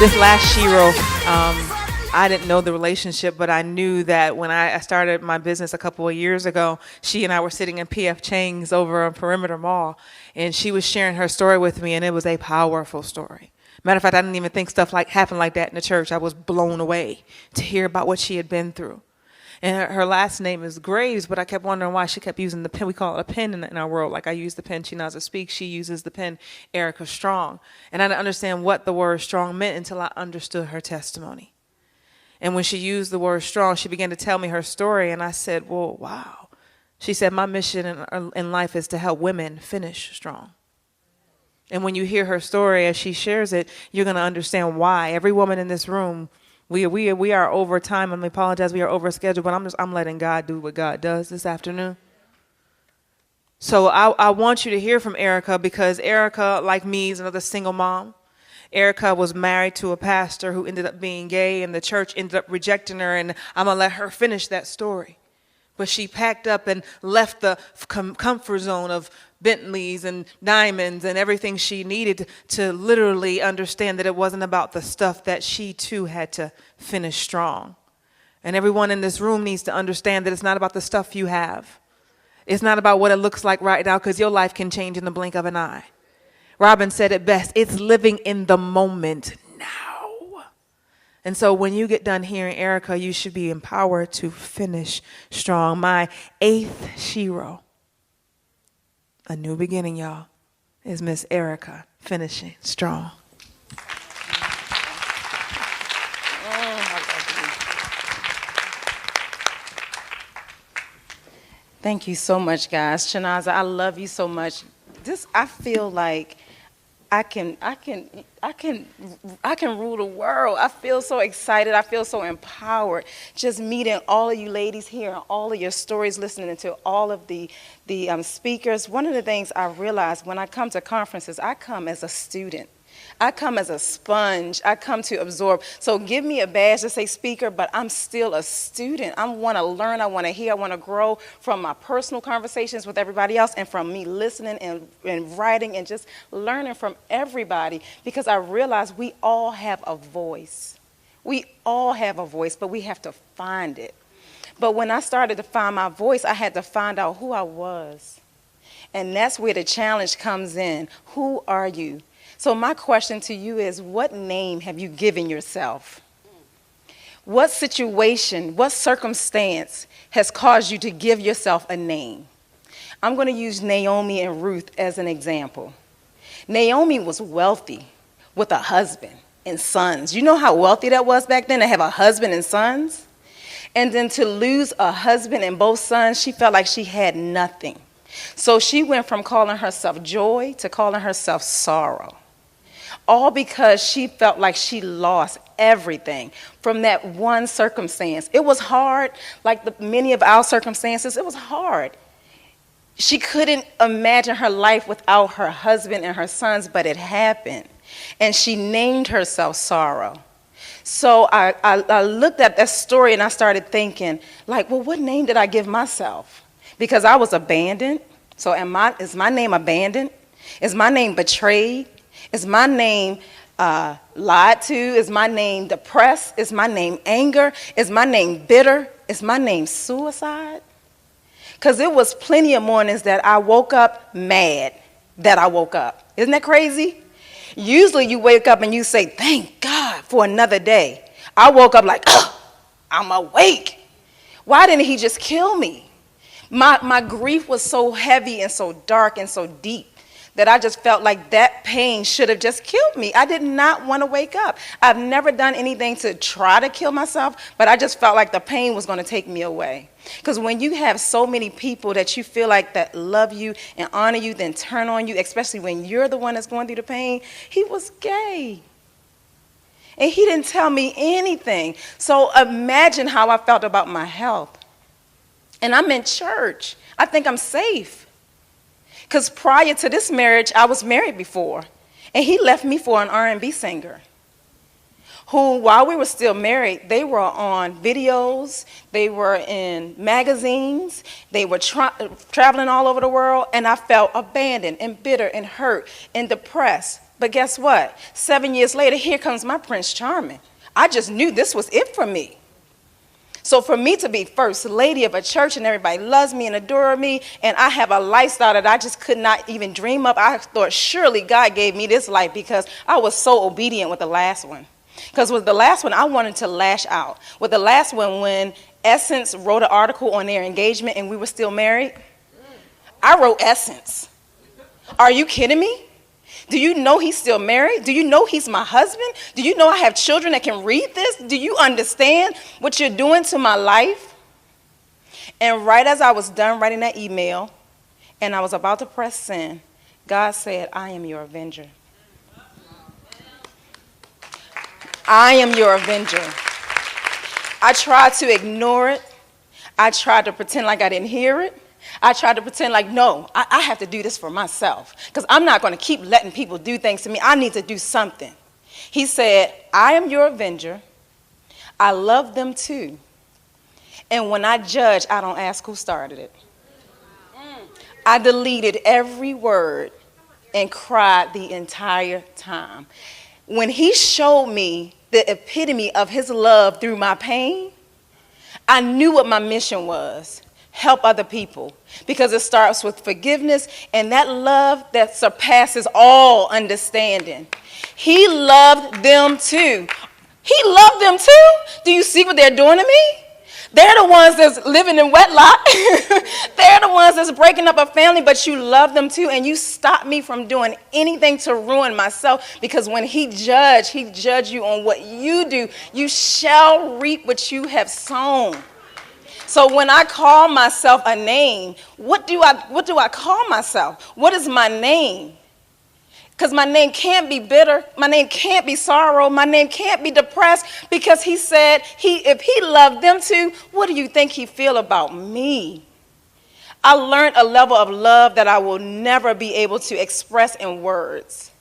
This last Shiro, I didn't know the relationship, but I knew that when I started my business a couple of years ago, she and I were sitting in PF Chang's over on Perimeter Mall, and she was sharing her story with me, and it was a powerful story. Matter of fact, I didn't even think stuff like happened like that in the church. I was blown away to hear about what she had been through. And her last name is Graves, but I kept wondering why she kept using the pen. We call it a pen in our world. Like I use the pen, she knows how to speak. She uses the pen, Erica Strong. And I didn't understand what the word strong meant until I understood her testimony. And when she used the word strong, she began to tell me her story. And I said, well, wow. She said, my mission in life is to help women finish strong. And when you hear her story as she shares it, you're going to understand why. Every woman in this room, we are over time. I apologize, we are over schedule, but I'm letting God do what God does this afternoon. So I want you to hear from Erica, because Erica, like me, is another single mom. Erica was married to a pastor who ended up being gay, and the church ended up rejecting her, and I'm going to let her finish that story. But she packed up and left the comfort zone of Bentleys and diamonds and everything she needed to literally understand that it wasn't about the stuff, that she too had to finish strong. And everyone in this room needs to understand that it's not about the stuff you have. It's not about what it looks like right now, because your life can change in the blink of an eye. Robin said it best, it's living in the moment now. And so when you get done hearing Erica, you should be empowered to finish strong. My 8th Shiro, a new beginning, y'all, is Miss Erica finishing strong. Thank you so much, guys. Shanaza, I love you so much. I feel like I can rule the world. I feel so excited. I feel so empowered just meeting all of you ladies here and all of your stories, listening to all of the speakers. One of the things I realize when I come to conferences, I come as a student. I come as a sponge. I come to absorb. So give me a badge to say speaker, but I'm still a student. I want to learn. I want to hear. I want to grow from my personal conversations with everybody else, and from me listening and writing and just learning from everybody, because I realize we all have a voice. We all have a voice, but we have to find it. But when I started to find my voice, I had to find out who I was. And that's where the challenge comes in. Who are you? So my question to you is, what name have you given yourself? What situation, what circumstance has caused you to give yourself a name? I'm going to use Naomi and Ruth as an example. Naomi was wealthy with a husband and sons. You know how wealthy that was back then, to have a husband and sons? And then to lose a husband and both sons, she felt like she had nothing. So she went from calling herself joy to calling herself sorrow. All because she felt like she lost everything from that one circumstance. It was hard, like many of our circumstances, it was hard. She couldn't imagine her life without her husband and her sons, but it happened. And she named herself Sorrow. So I looked at that story and I started thinking, like, well, what name did I give myself? Because I was abandoned. So is my name abandoned? Is my name betrayed? Is my name lied to? Is my name depressed? Is my name anger? Is my name bitter? Is my name suicide? Because it was plenty of mornings that I woke up mad that I woke up. Isn't that crazy? Usually you wake up and you say, thank God for another day. I woke up like, I'm awake. Why didn't he just kill me? My grief was so heavy and so dark and so deep that I just felt like that pain should have just killed me. I did not want to wake up. I've never done anything to try to kill myself, but I just felt like the pain was going to take me away. Because when you have so many people that you feel like that love you and honor you, then turn on you, especially when you're the one that's going through the pain, he was gay. And he didn't tell me anything. So imagine how I felt about my health. And I'm in church. I think I'm safe. Because prior to this marriage, I was married before. And he left me for an R&B singer who, while we were still married, they were on videos, they were in magazines, they were traveling all over the world, and I felt abandoned and bitter and hurt and depressed. But guess what? 7 years later, here comes my Prince Charming. I just knew this was it for me. So for me to be first lady of a church and everybody loves me and adore me, and I have a lifestyle that I just could not even dream of, I thought surely God gave me this life because I was so obedient with the last one. Because with the last one, I wanted to lash out. With the last one, when Essence wrote an article on their engagement and we were still married, I wrote Essence. Are you kidding me? Do you know he's still married? Do you know he's my husband? Do you know I have children that can read this? Do you understand what you're doing to my life? And right as I was done writing that email and I was about to press send, God said, I am your avenger. I am your avenger. I tried to ignore it. I tried to pretend like I didn't hear it. I tried to pretend like, no, I have to do this for myself because I'm not going to keep letting people do things to me. I need to do something. He said, I am your avenger. I love them too. And when I judge, I don't ask who started it. I deleted every word and cried the entire time. When he showed me the epitome of his love through my pain, I knew what my mission was. Help other people, because it starts with forgiveness and that love that surpasses all understanding. He loved them too. He loved them too. Do you see what they're doing to me? They're the ones that's living in wedlock. They're the ones that's breaking up a family, but you love them too, and you stop me from doing anything to ruin myself, because when he judged you on what you do. You shall reap what you have sown. So when I call myself a name, what do I call myself? What is my name? Because my name can't be bitter. My name can't be sorrow. My name can't be depressed, because he said if he loved them too, what do you think he feel about me? I learned a level of love that I will never be able to express in words.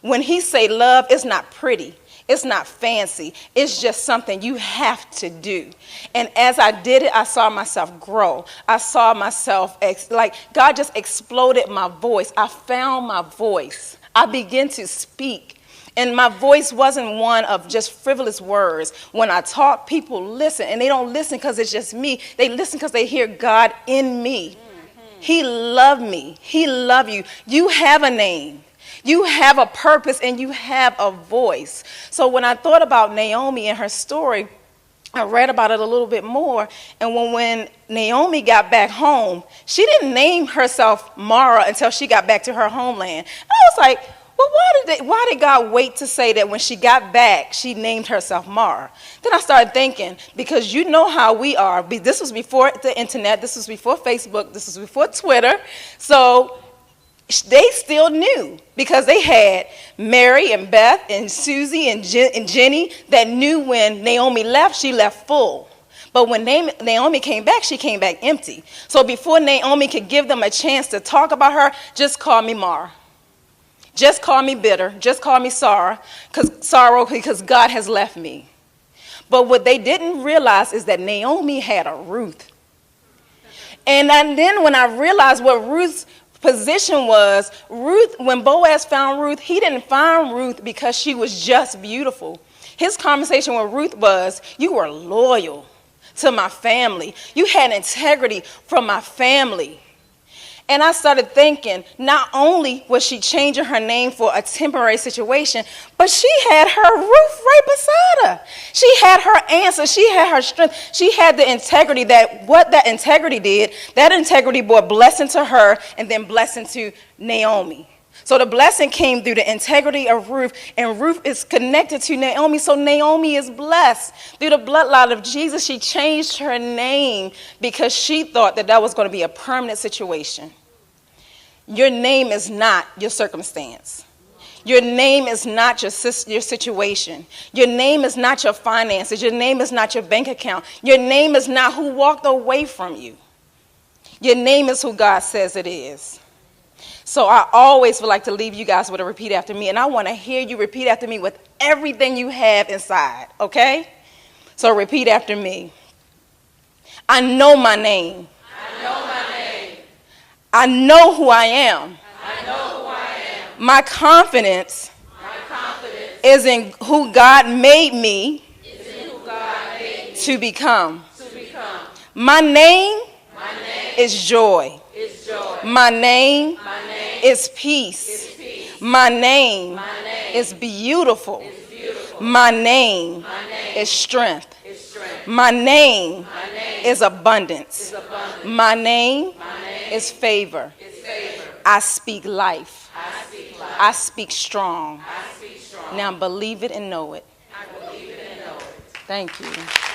When he say love, it's not pretty. It's not fancy. It's just something you have to do. And as I did it, I saw myself grow. I saw myself, like God just exploded my voice. I found my voice. I began to speak. And my voice wasn't one of just frivolous words. When I talk, people listen. And they don't listen because it's just me. They listen because they hear God in me. He loved me. He loved you. You have a name. You have a purpose and you have a voice. So when I thought about Naomi and her story, I read about it a little bit more. And when Naomi got back home, she didn't name herself Mara until she got back to her homeland. And I was like, well, why did God wait to say that when she got back, she named herself Mara? Then I started thinking, because you know how we are. This was before the internet. This was before Facebook. This was before Twitter. So they still knew, because they had Mary and Beth and Susie and Jenny that knew when Naomi left, she left full. But when Naomi came back, she came back empty. So before Naomi could give them a chance to talk about her, just call me Mara. Just call me bitter. Just call me sorrow, because God has left me. But what they didn't realize is that Naomi had a Ruth. And then when I realized what Ruth's position was, Ruth, when Boaz found Ruth, he didn't find Ruth because she was just beautiful. His conversation with Ruth was, you were loyal to my family. You had integrity from my family. And I started thinking, not only was she changing her name for a temporary situation, but she had her Ruth right beside her. She had her answer. She had her strength. She had the integrity that what that integrity did, that integrity brought blessing to her and then blessing to Naomi. So the blessing came through the integrity of Ruth, and Ruth is connected to Naomi, so Naomi is blessed. Through the bloodline of Jesus, she changed her name because she thought that was going to be a permanent situation. Your name is not your circumstance. Your name is not your situation. Your name is not your finances. Your name is not your bank account. Your name is not who walked away from you. Your name is who God says it is. So I always would like to leave you guys with a repeat after me, and I want to hear you repeat after me with everything you have inside, okay? So repeat after me. I know my name. I know my name. I know who I am. I know who I am. My confidence is in who God made me to become. My name is joy. My name is peace. My name is beautiful. My name is strength. My name is abundance. My name is favor. I speak life. I speak strong. Now believe it and know it. Thank you.